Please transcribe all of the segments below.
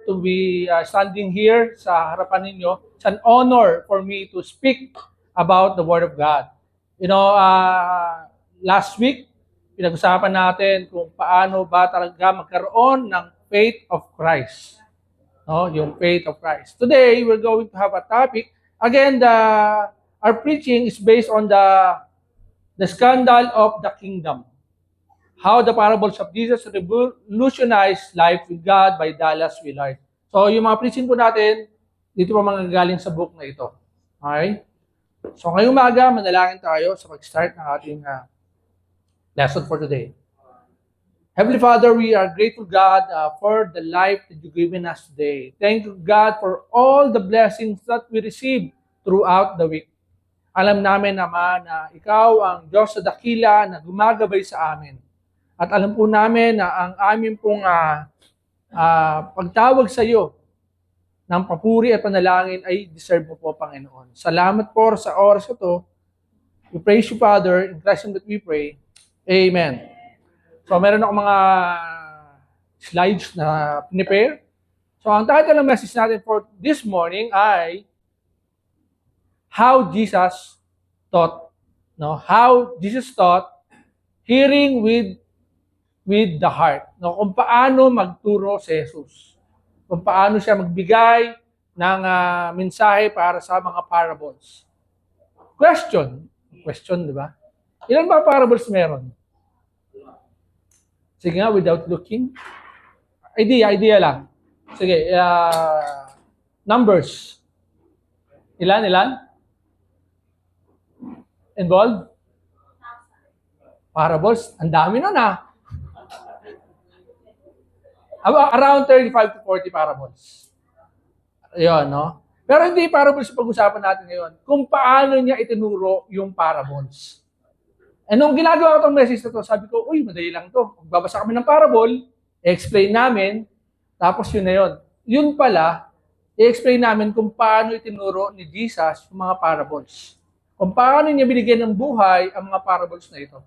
to be standing here sa harapan ninyo. It's an honor for me to speak about the Word of God. Last week, pinag-usapan natin kung paano ba talaga magkaroon ng faith of Christ. No, yung faith of Christ. Today, we're going to have a topic. Again, our preaching is based on the scandal of the kingdom. How the Parables of Jesus Revolutionized Life with God by Dallas Willard. So, yung mga preaching po natin, dito pa manggagaling sa book na ito. Okay? So, ngayong umaga, manalangin tayo sa pag-start ng ating lesson for today. Heavenly Father, we are grateful, God, for the life that you've given us today. Thank you, God, for all the blessings that we receive throughout the week. Alam namin naman na ikaw ang Diyos sa dakila na gumagabay sa amin. At alam po namin na ang aming pong pagtawag sa iyo ng papuri at panalangin ay deserve mo po, Panginoon. Salamat po sa oras ito. We praise you, Father, in Christ that we pray. Amen. So, meron ako mga slides na prepare. So, ang title ng message natin for this morning ay How Jesus Taught. No? How Jesus Taught, Hearing with the heart. No, kung paano magturo si Jesus. Kung paano siya magbigay ng mensahe para sa mga parables. Question, di ba? Ilan ba parables meron? Sige nga, without looking. Idea lang. Sige, numbers. Ilan? Involved? Parables? Ang dami nun Around 35 to 40 parables. Ayun, no? Pero hindi parables pag-usapan natin ngayon. Kung paano niya itinuro yung parables. And nung ginagawa ko itong message na to, sabi ko, uy, madali lang to. Magbabasa kami ng parable, i-explain namin, tapos yun na yun. Yun pala, i-explain namin kung paano itinuro ni Jesus yung mga parables. Kung paano niya binigyan ng buhay ang mga parables na ito.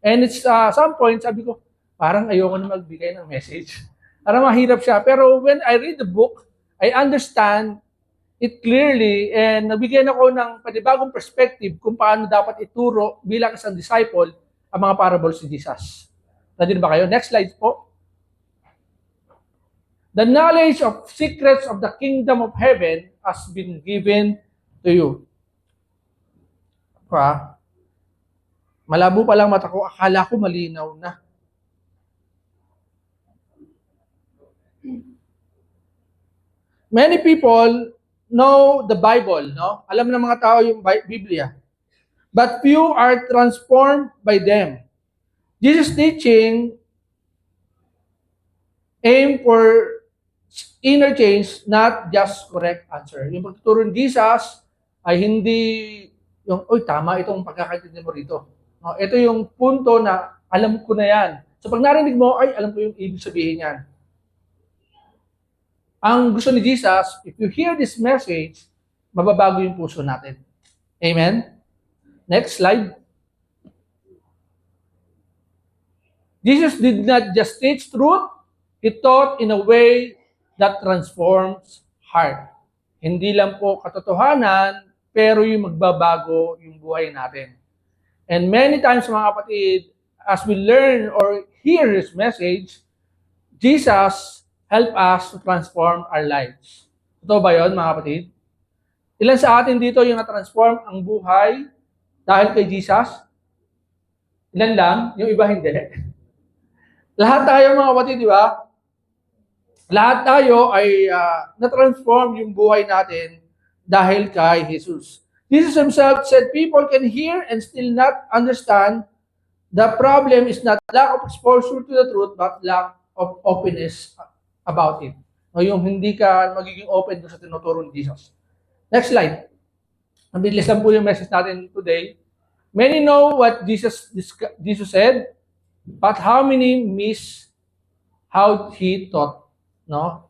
And it's some point, sabi ko, parang ayoko na magbigay ng message. Parang mahirap siya. Pero when I read the book, I understand it clearly and nabigyan ako ng panibagong perspective kung paano dapat ituro bilang isang disciple ang mga parables ni Jesus. Nandun ba kayo? Next slide po. The knowledge of secrets of the kingdom of heaven has been given to you. Malabo pa lang mata ko, akala ko malinaw na. Many people know the Bible, no? Alam ng mga tao yung Biblia. But few are transformed by them. Jesus' teaching aim for inner change, not just correct answer. Yung pagtuturo ni Jesus ay hindi yung, tama itong pagkakaintindi mo rito. No, ito yung punto na alam ko na yan. So pag narinig mo, alam ko yung ibig sabihin yan. Ang gusto ni Jesus, if you hear this message, mababago yung puso natin. Amen? Next slide. Jesus did not just teach truth, He taught in a way that transforms heart. Hindi lang po katotohanan, pero yung magbabago yung buhay natin. And many times, mga kapatid, as we learn or hear His message, Jesus help us to transform our lives. Totoo ba yun, mga kapatid? Ilan sa atin dito yung na-transform ang buhay dahil kay Jesus? Ilan lang? Yung iba hindi. Lahat tayo, mga kapatid, di ba? Lahat tayo ay na-transform yung buhay natin dahil kay Jesus. Jesus himself said people can hear and still not understand. The problem is not lack of exposure to the truth, but lack of openness about it. O yung hindi ka magiging open sa tinuturo ni Jesus. Next slide. Mabilis lang po yung message natin today. Many know what Jesus said, but how many miss how He taught? No?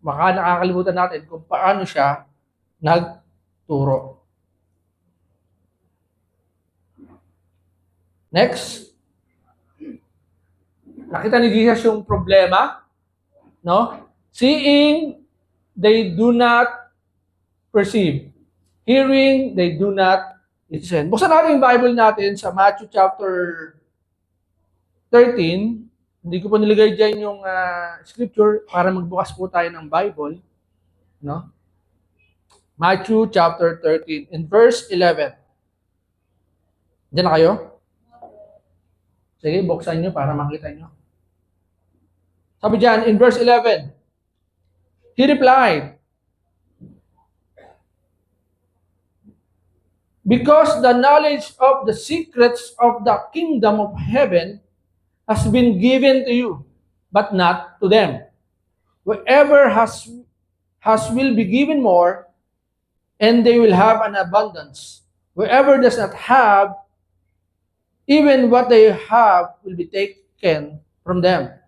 Baka nakakalimutan natin kung paano siya nagturo. Next. Nakita ni Jesus yung problema, no? Seeing, they do not perceive. Hearing, they do not listen. Buksan natin yung Bible natin sa Matthew chapter 13. Hindi ko po nilagay dyan yung scripture para magbukas po tayo ng Bible. No? Matthew chapter 13 in verse 11. Diyan na kayo? Sige, buksan nyo para makita nyo. Sabi dyan, in verse 11, he replied, because the knowledge of the secrets of the kingdom of heaven has been given to you, but not to them. Whoever has will be given more, and they will have an abundance. Whoever does not have, even what they have will be taken from them.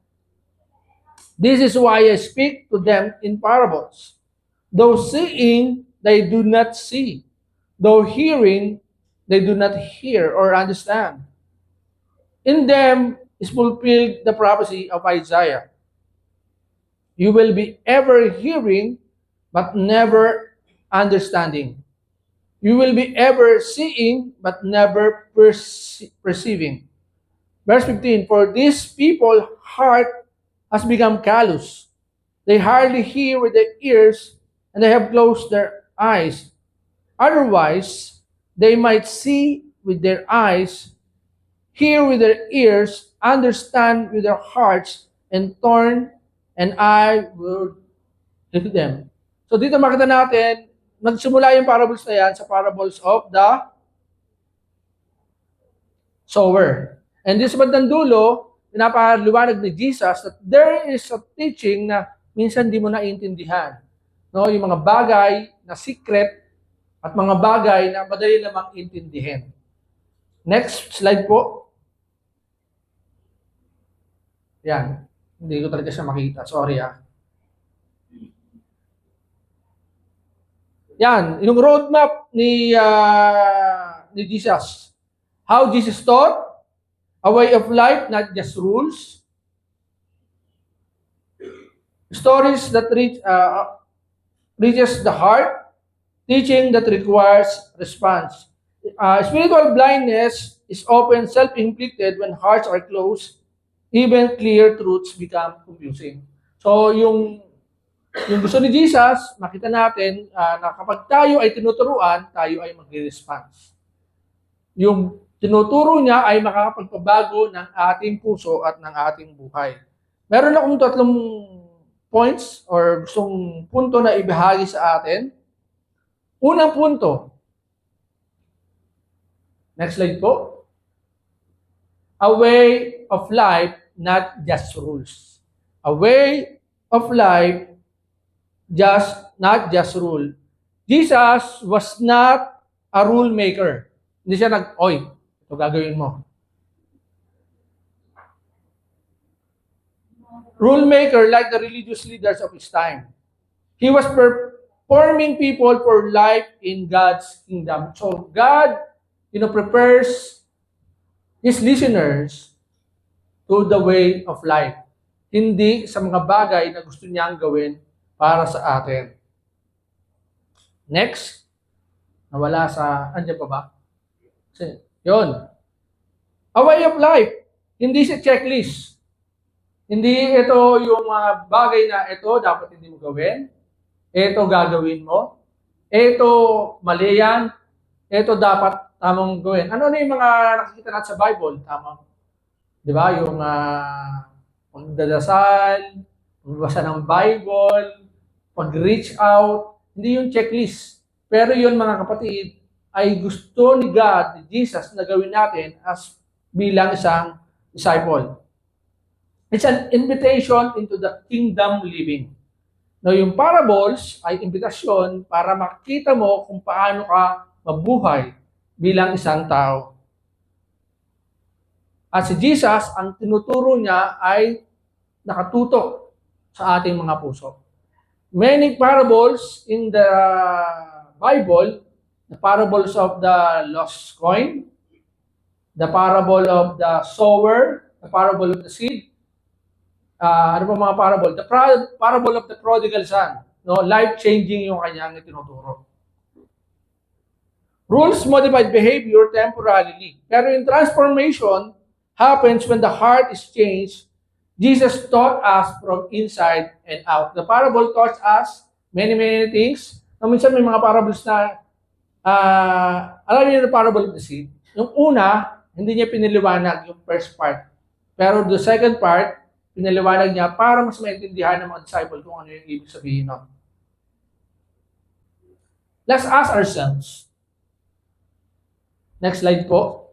This is why I speak to them in parables. Though seeing, they do not see. Though hearing, they do not hear or understand. In them is fulfilled the prophecy of Isaiah. You will be ever hearing, but never understanding. You will be ever seeing, but never perceiving. Verse 15, for these people heart has become callous. They hardly hear with their ears, and they have closed their eyes. Otherwise, they might see with their eyes, hear with their ears, understand with their hearts, and turn, and I will heal them. So dito makita natin, nagsimula yung parables na yan sa parables of the sower. And this bandang dulo, pinapaliwanag ni Jesus that there is a teaching na minsan di mo naiintindihan. No, yung mga bagay na secret at mga bagay na madali namang intindihin. Next slide po. Yan. Hindi ko talaga siya makita. Sorry Yan, yung roadmap ni Jesus. How Jesus taught, a way of life, not just rules. Stories that reaches the heart, teaching that requires response. Spiritual blindness is often self-inflicted when hearts are closed. Even clear truths become confusing. So, yung gusto ni Jesus, makita natin na kapag tayo ay tinuturuan, tayo ay magre-response. Yung tinuturo niya ay makakapagpabago ng ating puso at ng ating buhay. Meron akong 3 points or gustong punto na ibahagi sa atin. Unang punto. Next slide po. A way of life, not just rules. A way of life, not just rule. Jesus was not a rule maker. Hindi siya oy, ito gagawin mo. Rule maker like the religious leaders of his time. He was forming people for life in God's kingdom. So God, prepares his listeners to the way of life. Hindi sa mga bagay na gusto niyang gawin para sa atin. Next. Nawala sa, andyan pa ba? Yun. A way of life. Hindi siya checklist. Hindi ito yung mga bagay na ito dapat hindi mo gawin. Ito gagawin mo. Ito mali yan. Ito dapat tamang gawin. Ano na yung mga nakikita natin sa Bible? Tamang. Di ba? Yung pagdadasal, pagbasa ng Bible, pag-reach out, hindi yung checklist. Pero yun mga kapatid, ay gusto ni God, ni Jesus, na gawin natin as bilang isang disciple. It's an invitation into the kingdom living. Now, yung parables ay imbitasyon para makita mo kung paano ka mabuhay bilang isang tao. At si Jesus, ang tinuturo niya ay nakatutok sa ating mga puso. Many parables in the Bible, the parables of the lost coin, the parable of the sower, the parable of the seed, ano pa mga parable? The parable of the prodigal son. No, life-changing yung kanyang tinuturo. Rules modified behavior temporarily. Pero yung transformation happens when the heart is changed. Jesus taught us from inside and out. The parable taught us many, many things. No, minsan may mga parables na, alam niyo yung parable of the seed? Yung una, hindi niya piniliwanag yung first part. Pero the second part, pinaliwanag niya para mas maintindihan ng mga disciple kung ano yung ibig sabihin nun. Let's ask ourselves. Next slide po.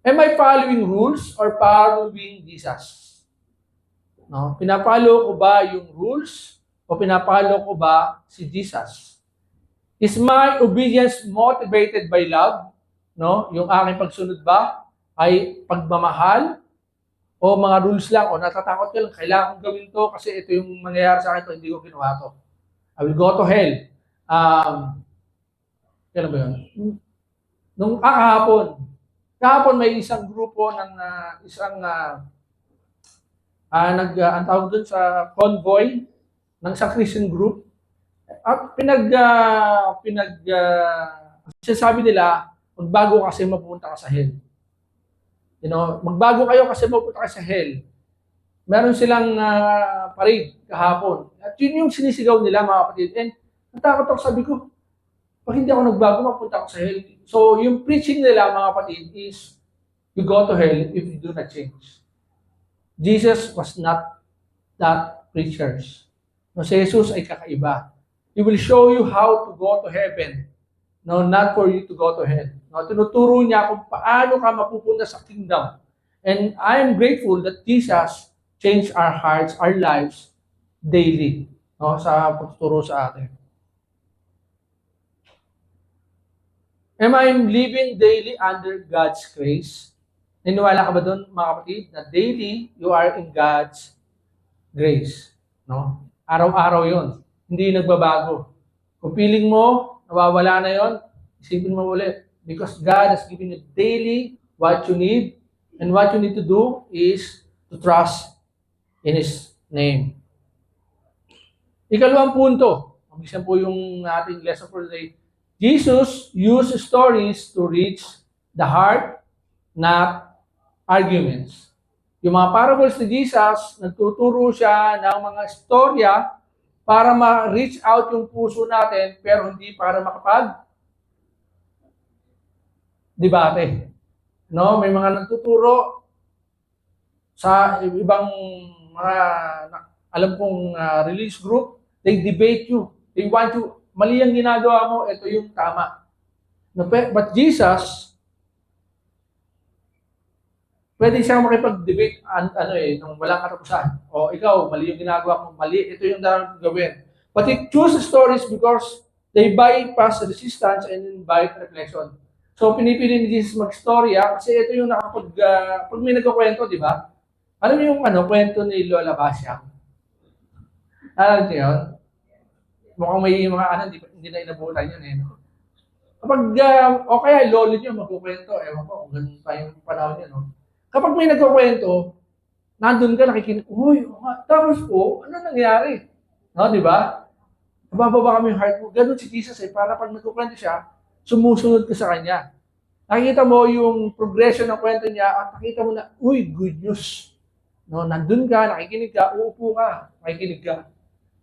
Am I following rules or following Jesus? No? Pinapalo ko ba yung rules o pinapalo ko ba si Jesus? Is my obedience motivated by love? No? Yung aking pagsunod ba ay pagmamahal o mga rules lang o natatakot ka lang, kailangan kong gawin to kasi ito yung mangyayari sa akin kung hindi ko ginawa to. I will go to hell. Kailan ba yun? Nung kahapon may isang grupo ng ang tawag doon sa convoy ng isang Christian group at sinasabi nila magbago kasi mapupunta ka sa hell. You know, magbago kayo kasi mapupunta ka sa hell. Meron silang parade kahapon. At yun yung sinisigaw nila mga kapatid. And natakot ako, sabi ko, pag hindi ako nagbago, mapunta ako sa hell. So, yung preaching nila, mga kapatid, is you go to hell if you do not change. Jesus was not that preacher. No, si Jesus ay kakaiba. He will show you how to go to heaven. No, not for you to go to hell. No, tinuturo niya kung paano ka mapupunta sa kingdom. And I am grateful that Jesus changed our hearts, our lives, daily. No, sa pagtuturo sa atin. Am I living daily under God's grace? Niniwala ka ba doon, mga kapatid, na daily you are in God's grace? No? Araw-araw yon, hindi nagbabago. Kung feeling mo, nawawala na yon, isipin mo ulit. Because God has given you daily what you need, and what you need to do is to trust in His name. Ikalawang punto, mabilisan po yung ating lesson for today. Jesus used stories to reach the heart, not arguments. Yung mga parables ni Jesus, nagtuturo siya ng mga istorya para ma-reach out yung puso natin, pero hindi para makapag-debate. No? May mga nagtuturo sa ibang mga, alam kong religious group, they debate you. They want you, mali ang ginagawa mo, ito yung tama. No, but Jesus, pwede siyang makipag-debate nung walang katapusan. O ikaw, mali yung ginagawa mo, mali, ito yung dapat gawin. But he chooses stories because they bypass resistance and invite reflection. So pinipili ni Jesus mag-storya kasi ito yung pag may nagkukwento, di ba? Alam mo yung kwento ni Lola Basyang? Alam niyo yun? Mukhang may mga hindi na inabutan yun eh. Kapag, o kaya lolo niyo magkukwento, ewan ko kung ganun pa yung panahon niya, no? Kapag may nagkukwento, nandun ka, nakikinig, tapos po, ano nangyari? No, di ba? Nabababa kami yung heart mo. Ganun si Jesus eh, para pag nagkukwento siya, sumusunod ka sa kanya. Nakikita mo yung progression ng kwento niya at nakita mo na, good news. No, nandun ka, nakikinig ka, uupo ka, nakikinig ka.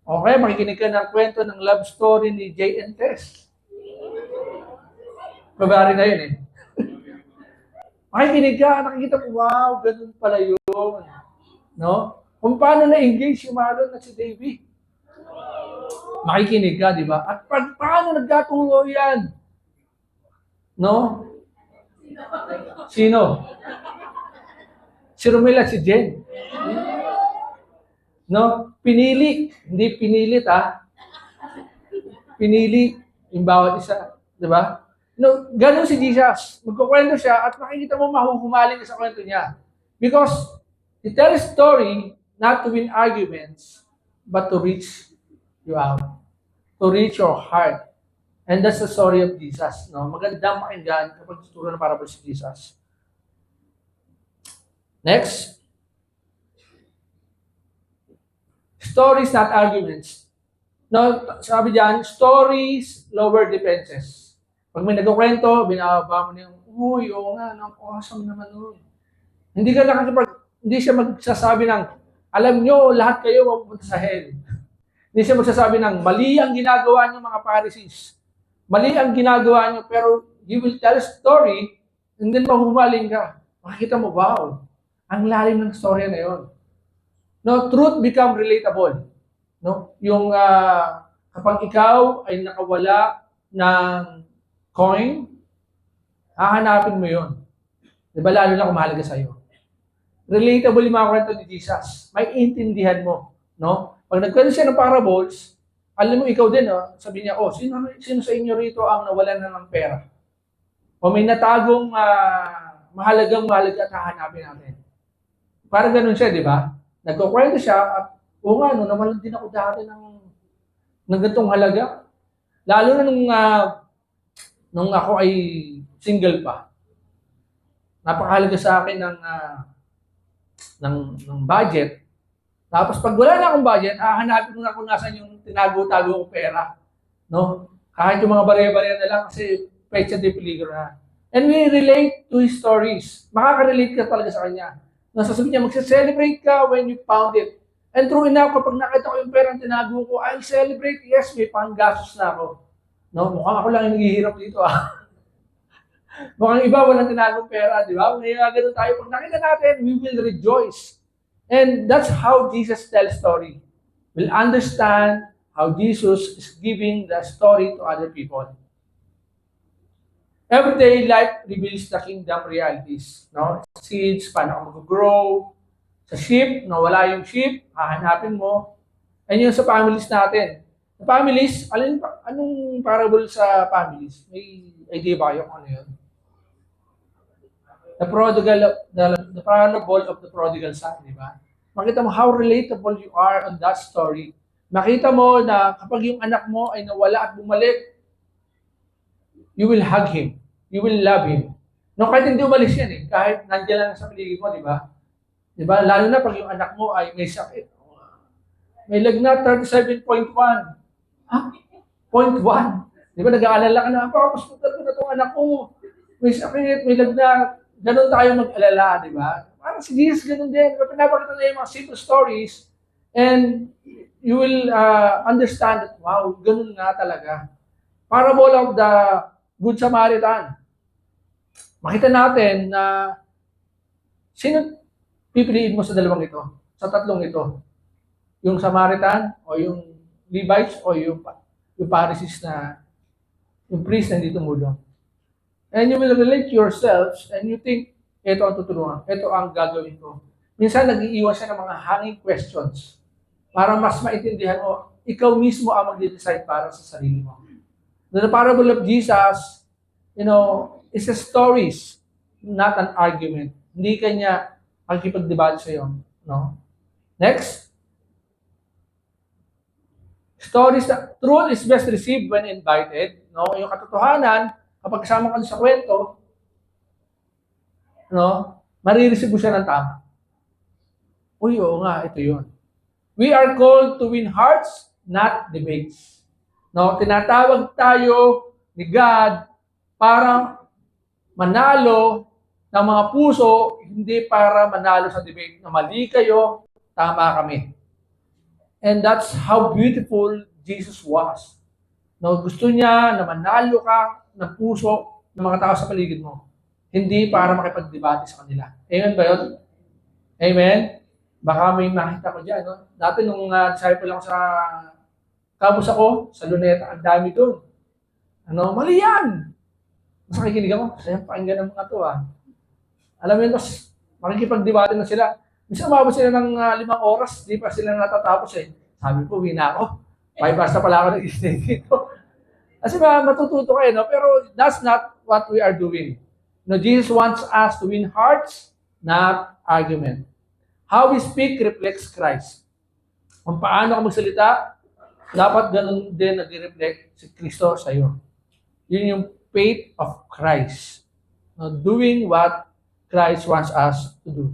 Okay, makikinig ka ng kwento ng love story ni Jay and Tess. Pabari na yun eh. Makikinig ka, nakikita mo, wow, ganun pala yun. No? Kung paano na-engage yung Marlon at si Davey. Makikinig ka, di ba? At paano nagkatulo yan? No? Sino? Si Romel at si Jen. No? Pinili. Hindi pinilit, Pinili yung bawat isa. Di ba? No, ganun si Jesus. Magkukwento siya at makikita mo mahuhumaling ka sa kwento niya. Because he tells a story not to win arguments, but to reach you out. To reach your heart. And that's the story of Jesus. No? Magandang pakinggan kapag tuturo na para po si Jesus. Next, stories, not arguments. No, sabi diyan, stories lower defenses. Pag may nagkukwento, binababa mo na yung, uy, oo nga, awesome naman nun. Hindi hindi siya magsasabi ng, alam nyo, lahat kayo mapupunta sa hell. Hindi siya magsasabi ng, mali ang ginagawa niyo mga Pharisees. Mali ang ginagawa niyo, pero you will tell a story, and then mahumaling ka. Makikita mo, wow, ang lalim ng story na yun. No, truth become relatable. No, yung kapag ikaw ay nakawala ng coin, hahanapin mo yun. Diba, lalo na kung mahalaga sa'yo. Relatable yung mga kwento ni Jesus. May intindihan mo. No? Pag nagkwento siya ng parables, alam mo, ikaw din, sabi niya, sino sa inyo rito ang nawalan na ng pera? O may natagong mahalaga at hahanapin natin. Para ganun siya, di ba? Nagkukwento siya at, nawalan din ako dati ng gantong halaga. Lalo na nung ako ay single pa. Napakahalaga sa akin ng budget. Tapos pag wala na akong budget, hahanapin ko na kung nasan yung tinago-tago ko pera. No? Kahit yung mga barya-barya na lang kasi pecha de peligro na. And we relate to his stories. Makaka-relate ka talaga sa kanya. Nasasabi niya, magse-celebrate ka when you found it. And true enough, kapag nakita ko yung perang tinago ko, I'll celebrate. Yes, may panggastos na ako. No? Mukhang ako lang yung naghihirap dito. Mukhang iba walang tinagong pera, di ba? Kaya ganun tayo. Pag nakita natin, we will rejoice. And that's how Jesus tells story. We'll understand how Jesus is giving the story to other people. Everyday life reveals the kingdom realities. No? Seeds, paano ako mag-grow. Sa sheep, wala yung sheep, hahanapin mo. And yun sa families natin. Sa families, anong parable sa families? May idea ba kayo kung ano yun? The parable of the prodigal son, di ba? Makita mo how relatable you are on that story. Makita mo na kapag yung anak mo ay nawala at bumalik, you will hug him. You will love him. No, kahit hindi umalis yan eh. Kahit nandiyan lang sa paligid mo, di ba? Di ba? Lalo na pag yung anak mo ay may sakit. May lagnat, 37.1. Ha? 0.1. Di ba? Nag-aalala ka na, hospital ko na itong anak ko. May sakit, may lagnat. Ganon tayo mag-alala, di ba? Parang si Jesus ganun din. Pinapakita na yung mga simple stories and you will understand that, wow, ganun nga talaga. Parable of the Good Samaritan. Makita natin na sino pipiliin mo sa dalawang ito? Sa tatlong ito? Yung Samaritan o yung Levites o yung Pharisees na yung priest na hindi tumulong? And you will relate yourselves and you think, ito ang tutulungan, ito ang gagawin ko. Minsan nag-iiwas siya ng mga hanging questions para mas maintindihan mo, ikaw mismo ang mag-decide para sa sarili mo. The parable of Jesus, is a stories, not an argument. Hindi kanya makikipag-debate sa iyo. No? Next. Stories, truth is best received when invited. No? Yung katotohanan, kapag kasama ka sa kwento, marireceive mo siya ng tama. Uy, oo nga, ito yun. We are called to win hearts, not debates. No, tinatawag tayo ni God para manalo ng mga puso, hindi para manalo sa debate na mali kayo, tama kami. And that's how beautiful Jesus was. No, gusto niya na manalo ka ng puso ng mga tao sa paligid mo. Hindi para makipagdebate sa kanila. Amen ba yun? Amen? Baka may makita ko dyan. No? Dati nung disciple ako sa campus ako, sa Luneta, ang dami doon. Mali yan! Mas makikinig ako, sayang pakinggan ng mga to Alam mo yun, mas makikipagdebate na sila. Minsan umabot sila ng 5 oras, di pa sila natatapos eh. Sabi ko, wina ako. 5 hours na pala ako nag-stay dito. Kasi matututo kayo, no? Pero that's not what we are doing. Jesus wants us to win hearts, not argument. How we speak reflects Christ. Kung paano ka magsalita, dapat ganun din nag-reflect si Kristo sa iyo. Yun yung faith of Christ. Doing what Christ wants us to do.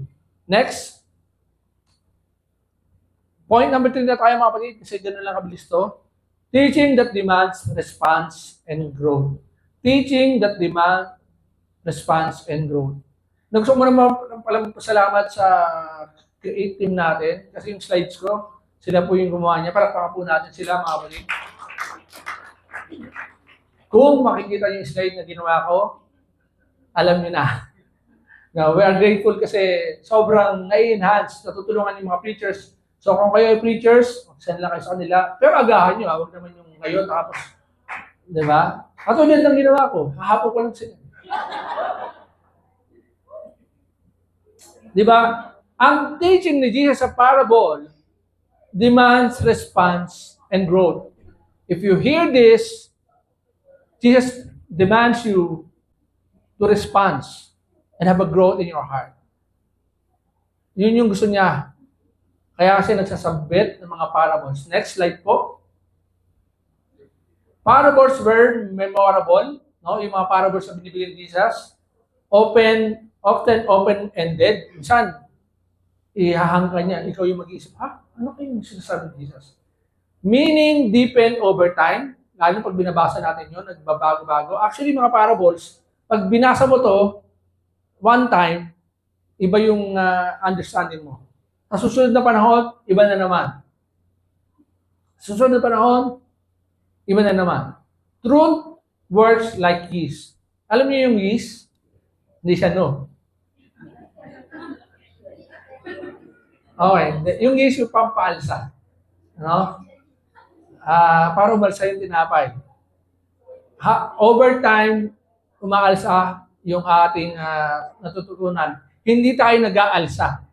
Next. Point number 3 na tayo mga kapatid, kasi gano'n lang kabilis to. Teaching that demands response and growth. Teaching that demands response and growth. Gusto mo naman palang pasalamat sa create team natin kasi yung slides ko, sila po yung gumawa niya. Palakpakan po natin sila mga kapatid. Kung makikita yung slide na ginawa ko, alam niyo na. Now, we are grateful kasi sobrang na-enhance, natutulungan yung mga preachers. So kung kayo ay preachers, send lang kayo sa kanila. Pero agahan nyo, huwag naman yung ngayon, tapos, di ba? Katulad ng ginawa ko, hahapon ko lang sila. Di ba? Ang teaching ni Jesus sa parable demands response and growth. If you hear this, Jesus demands you to respond and have a growth in your heart. Yun yung gusto niya. Kaya kasi nagsasabit ng mga parables. Next slide po. Parables were memorable. No? Yung mga parables na binibigay ni Jesus. Often open-ended. Minsan, ihahang ka niya. Ikaw yung mag-iisip, ano kayo yung sinasabi ni Jesus? Meaning deepen over time. Lalo pag binabasa natin yun, nagbabago-bago. Actually, mga parables, pag binasa mo to, one time, iba yung understanding mo. Sa susunod na panahon, iba na naman. Sa susunod na panahon, iba na naman. Truth works like yeast. Alam niyo yung yeast? Hindi siya, no? Okay. Yung yeast yung pampaalsa. No? Para umalsa yung tinapay. Over time, umaalsa yung ating natututunan. Hindi tayo nag-aalsa.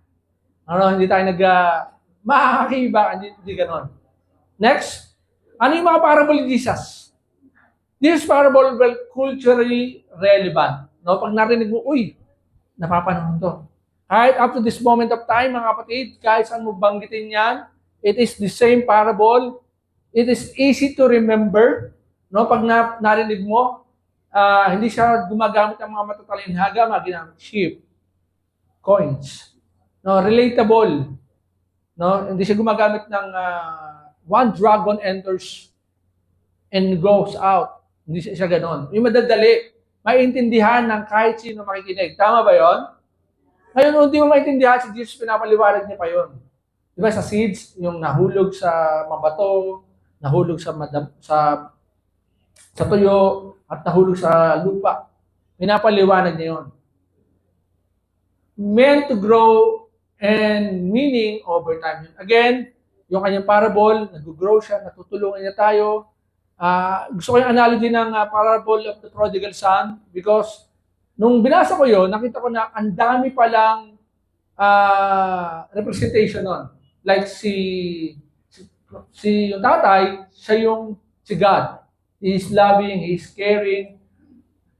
Hindi tayo makakakiba, hindi ganon. Next, ano yung mga parable ni Jesus? This parable will culturally relevant. No? Pag narinig mo, napapanahon to. Kahit up to this moment of time, mga kapatid, kahit saan mo banggitin yan, it is the same parable. It is easy to remember. No? Pag narinig mo, hindi siya gumagamit ng mga matatalinhaga, ginamit sheep, coins. No, relatable. No, hindi siya gumagamit ng one dragon enters and goes out. Hindi siya ganoon. Yung madadali, maintindihan ng kahit sino makikinig. Tama ba 'yon? Ngayon, hindi mo maintindihan, si Jesus pinapaliwanag niya pa 'yon. Di ba sa seeds, yung nahulog sa mabato, nahulog sa tuyo, at nahulog sa lupa. Pinapaliwanag niya 'yon. Meant to grow and meaning over time. Again, yung kanyang parable, nag-grow siya, natutulungan niya tayo. Gusto ko yung analogy ng parable of the prodigal son because nung binasa ko yun, nakita ko na ang dami palang representation nun. Like si yung tatay, siya yung si God. He is loving, he is caring.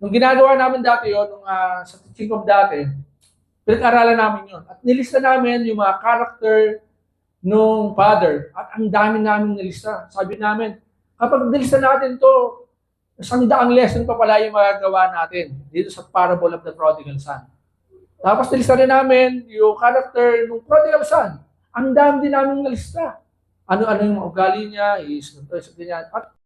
Nung ginagawa namin dati yun, sa teaching of dati, pinag-aralan namin yun. At nilista namin yung mga character nung father. At ang dami namin nilista. Sabi namin, kapag nilista natin to, 100 lesson pa pala yung magagawa natin dito sa parable of the prodigal son. Tapos nilista rin namin yung character nung prodigal son. Ang dami din namin nilista. Ano-ano yung mga ugali niya, is ganito, ganyan. At